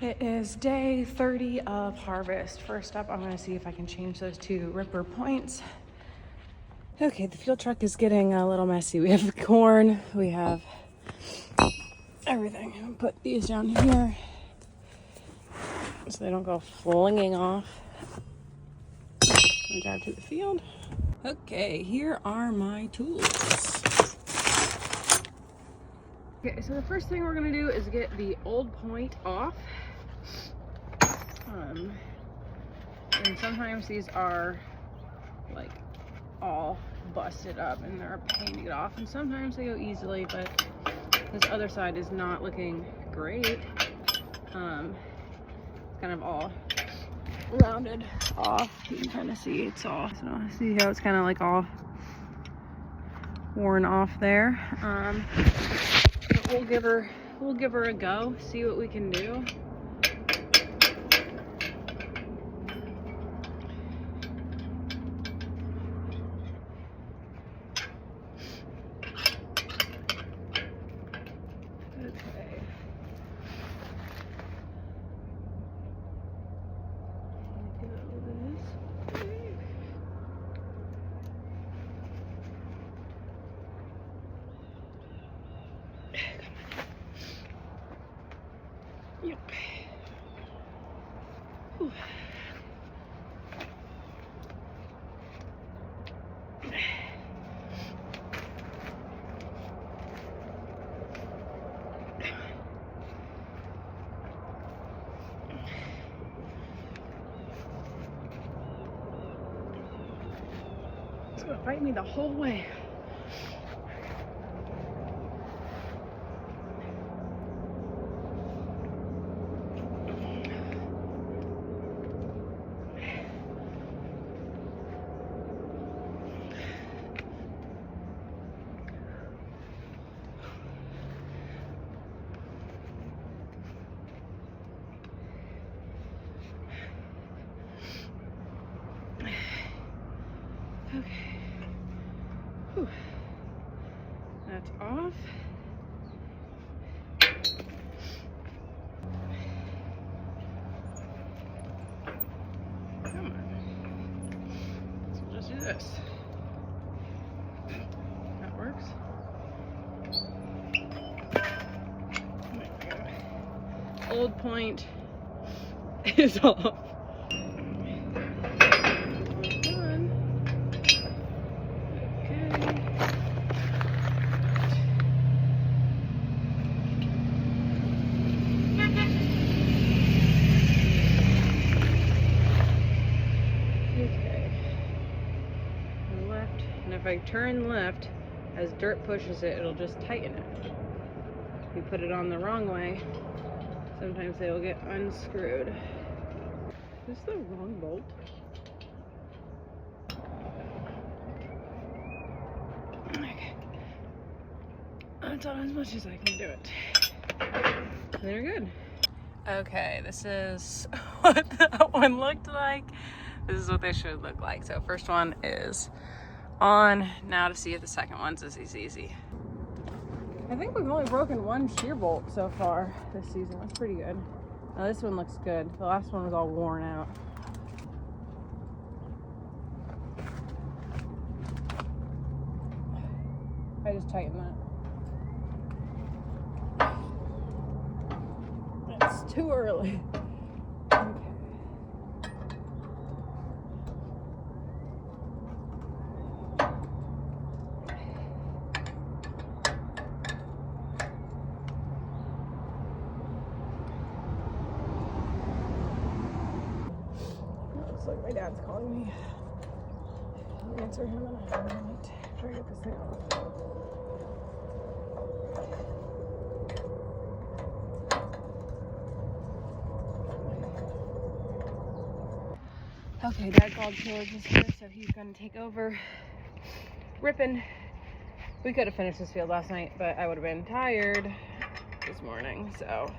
It is day 30 of harvest. First up, I'm gonna see if I can change those two ripper points. Okay, the field truck is getting a little messy. We have corn, we have everything. I'll put these down here so they don't go flinging off. I'll drive to the field. Okay, here are my tools. Okay, so the first thing we're gonna do is get the old point off. And sometimes these are like all busted up and they're a pain to get off, and sometimes they go easily, but this other side is not looking great. It's kind of all rounded off. You can kind of see it's all, so see how it's kind of like all worn off there. But we'll give her a go, see what we can do. Yep. Whew. It's gonna fight me the whole way. Okay. Whew. That's off. Come on. So we'll just do this. That works. There we go. Old point is off. If I turn left, as dirt pushes it, it'll just tighten it. If you put it on the wrong way, sometimes they will get unscrewed. Is this the wrong bolt? Okay. That's as much as I can do it. They're good. Okay, this is what that one looked like. This is what they should look like. So first one is on. Now to see if the second one's as easy. I think we've only broken one shear bolt so far this season. That's pretty good. Now this one looks good. The last one was all worn out. I just tightened that. It's too early. Okay. Looks like my dad's calling me. I'll answer him in a minute. Try to get this thing off. Okay, Dad called George is here, so he's gonna take over ripping. We could have finished this field last night, but I would have been tired this morning, so.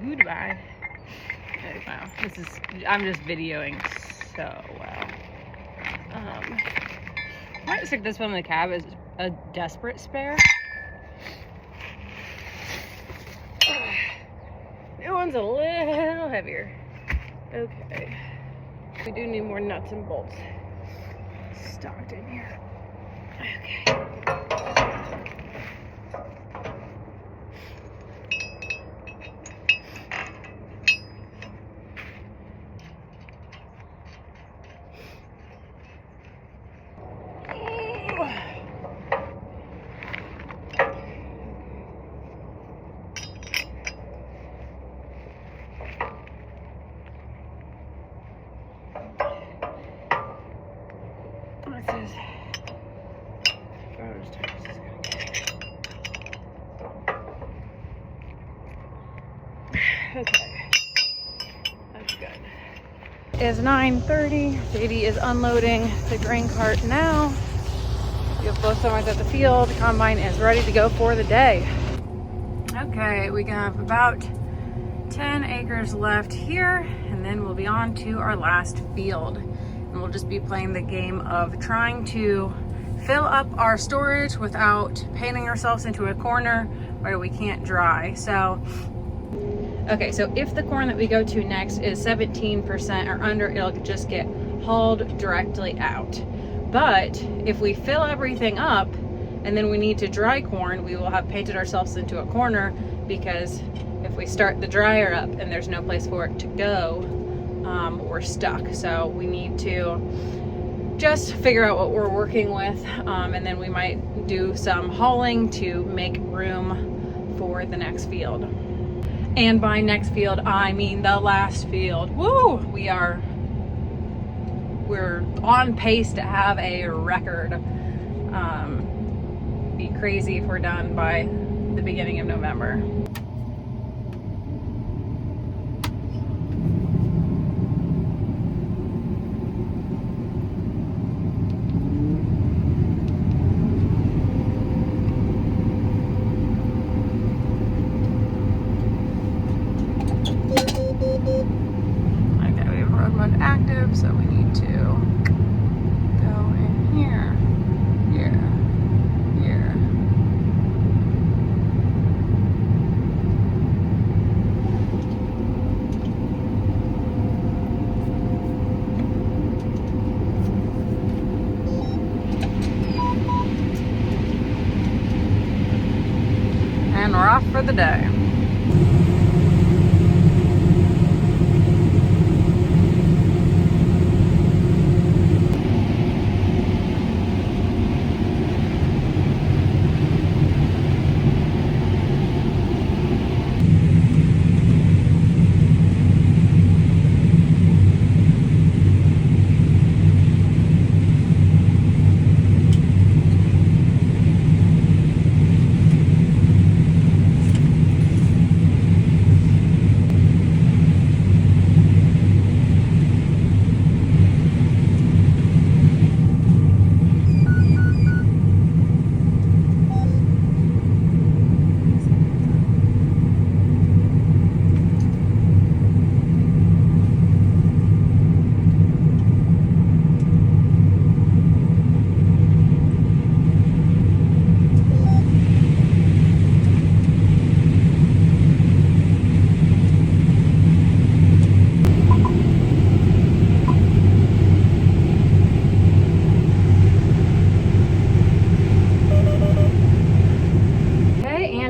Goodbye. Okay, wow, I'm just videoing so well. Might stick this one in the cab as a desperate spare. New one's a little heavier. Okay. We do need more nuts and bolts stocked in here. Okay. Okay, that's good. It's 9:30. JD is unloading the grain cart now. We have both sowers at the field. The combine is ready to go for the day. Okay, we have about 10 acres left here, and then we'll be on to our last field. And we'll just be playing the game of trying to fill up our storage without painting ourselves into a corner where we can't dry. Okay, so if the corn that we go to next is 17% or under, it'll just get hauled directly out. But if we fill everything up and then we need to dry corn, we will have painted ourselves into a corner, because if we start the dryer up and there's no place for it to go, we're stuck. So we need to just figure out what we're working with, and then we might do some hauling to make room for the next field. And by next field, I mean the last field. Woo! We're on pace to have a record. Be crazy if we're done by the beginning of November. Active, so we need to go in here, here, here. And we're off for the day.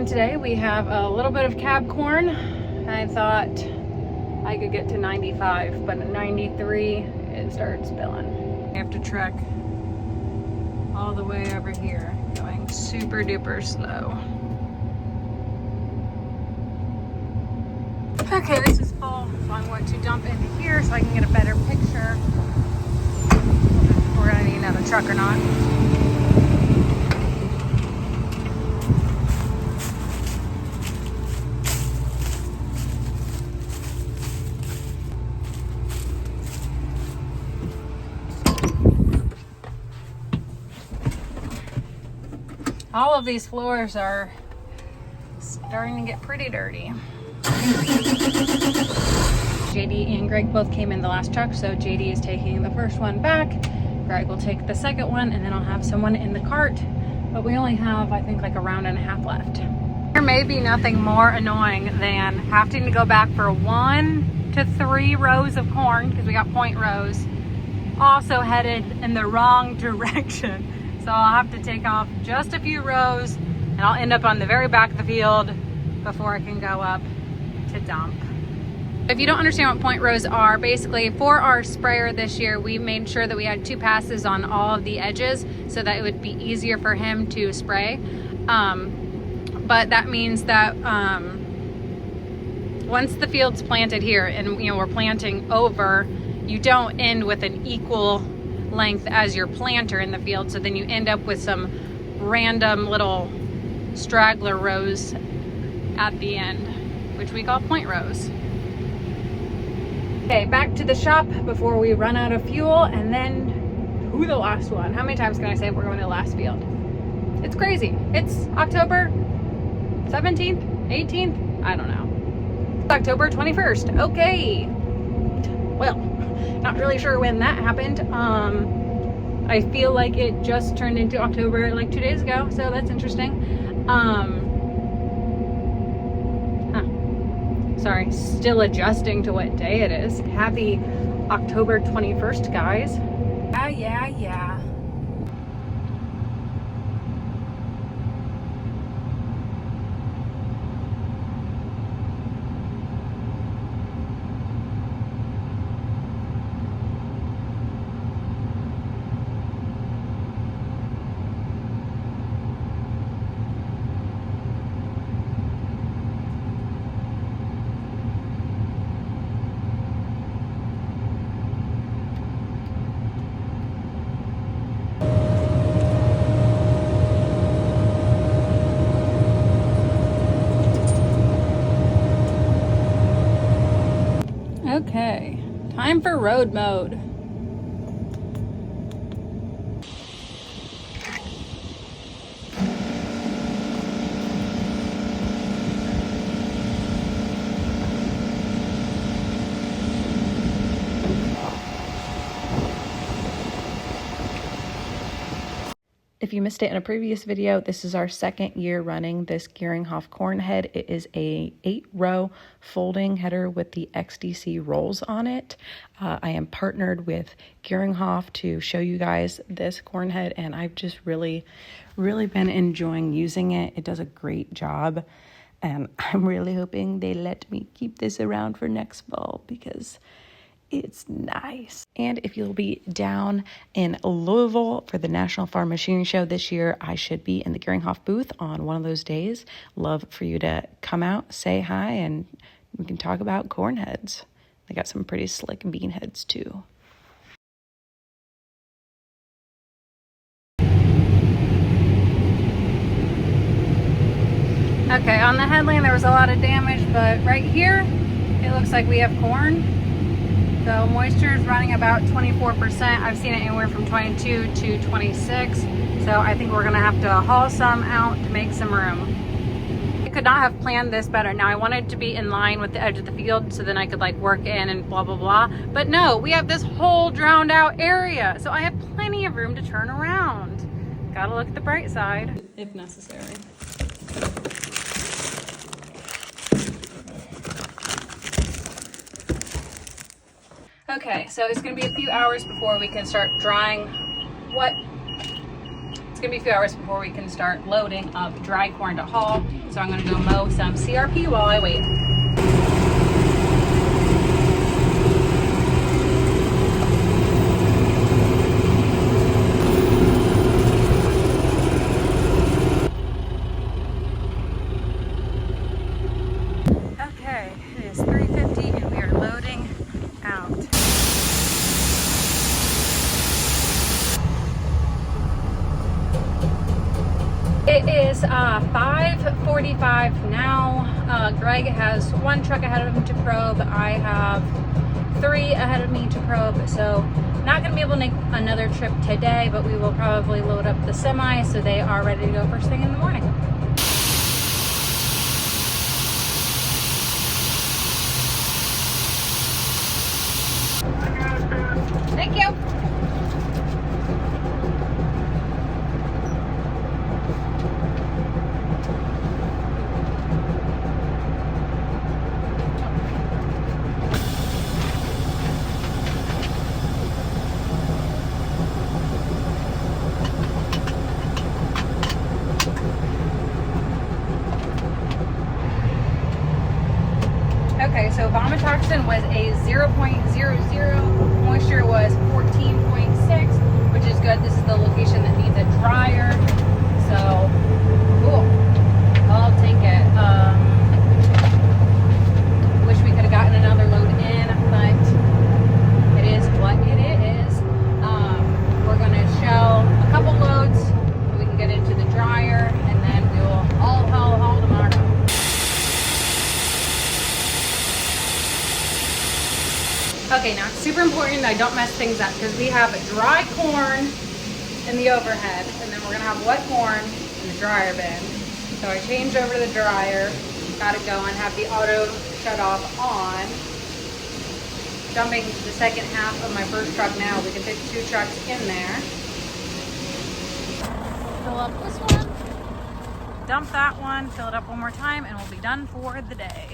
Today we have a little bit of cab corn. I thought I could get to 95, but at 93 it started spilling. I have to trek all the way over here, going super duper slow. Okay, this is full, so I'm going to dump into here so I can get a better picture if we're gonna need another truck or not. All of these floors are starting to get pretty dirty. JD and Greg both came in the last truck, so JD is taking the first one back. Greg will take the second one, and then I'll have someone in the cart but we only have, I think, like a round and a half left. There may be nothing more annoying than having to go back for 1 to 3 rows of corn, because we got point rows, also headed in the wrong direction. So I'll have to take off just a few rows and I'll end up on the very back of the field before I can go up to dump. If you don't understand what point rows are, basically for our sprayer this year, we made sure that we had 2 passes on all of the edges so that it would be easier for him to spray. But that means that once the field's planted here and we're planting over, you don't end with an equal length as your planter in the field, so then you end up with some random little straggler rows at the end, which we call point rows. Okay, back to the shop before we run out of fuel, and then who the last one? How many times can I say we're going to the last field? It's crazy. It's October 17th, 18th, I don't know. It's October 21st. Okay. Well, not really sure when that happened. I feel like it just turned into October like 2 days ago, so that's interesting. Sorry, still adjusting to what day it is. Happy October 21st, guys. Yeah. Okay, time for road mode. If you missed it in a previous video, this is our 2nd year running this Geringhoff corn head. It is a 8-row folding header with the XDC rolls on it. I am partnered with Geringhoff to show you guys this corn head, and I've just really been enjoying using it. It does a great job, and I'm really hoping they let me keep this around for next fall because it's nice. And if you'll be down in Louisville for the National Farm Machinery Show this year, I should be in the Geringhoff booth on one of those days. Love for you to come out, say hi, and we can talk about corn heads. They got some pretty slick bean heads too. Okay, on the headland there was a lot of damage, but right here it looks like we have corn. So moisture is running about 24%. I've seen it anywhere from 22 to 26. So I think we're gonna have to haul some out to make some room. I could not have planned this better. Now I wanted to be in line with the edge of the field so then I could like work in and blah, blah, blah. But no, we have this whole drowned out area. So I have plenty of room to turn around. Gotta look at the bright side if necessary. Okay, so it's gonna be a few hours before we can start drying It's gonna be a few hours before we can start loading up dry corn to haul. So I'm gonna go mow some CRP while I wait. Okay, it is 3:50 and we are loading out. It is 5:45 now. Greg has 1 truck ahead of him to probe. I have 3 ahead of me to probe. So not gonna be able to make another trip today, but we will probably load up the semi so they are ready to go first thing in the morning. Thank you. so vomitoxin was a 0.00, moisture was 14.6, which is good. This is the location that needs a dryer, so cool. I'll take it. Wish we could have gotten another load in, but it is what it is. We're going to shell a couple loads so we can get into the dryer, and then we will haul tomorrow. Okay, now it's super important I don't mess things up because we have dry corn in the overhead, and then we're gonna have wet corn in the dryer bin. So I changed over to the dryer, got it going, have the auto shut off on. Dumping the second half of my first truck now. We can fit 2 trucks in there. Fill up this one, dump that one, fill it up one more time, and we'll be done for the day.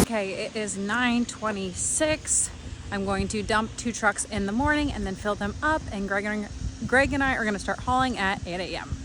Okay, it is 9:26. I'm going to dump 2 trucks in the morning and then fill them up, and Greg and I are going to start hauling at 8 a.m.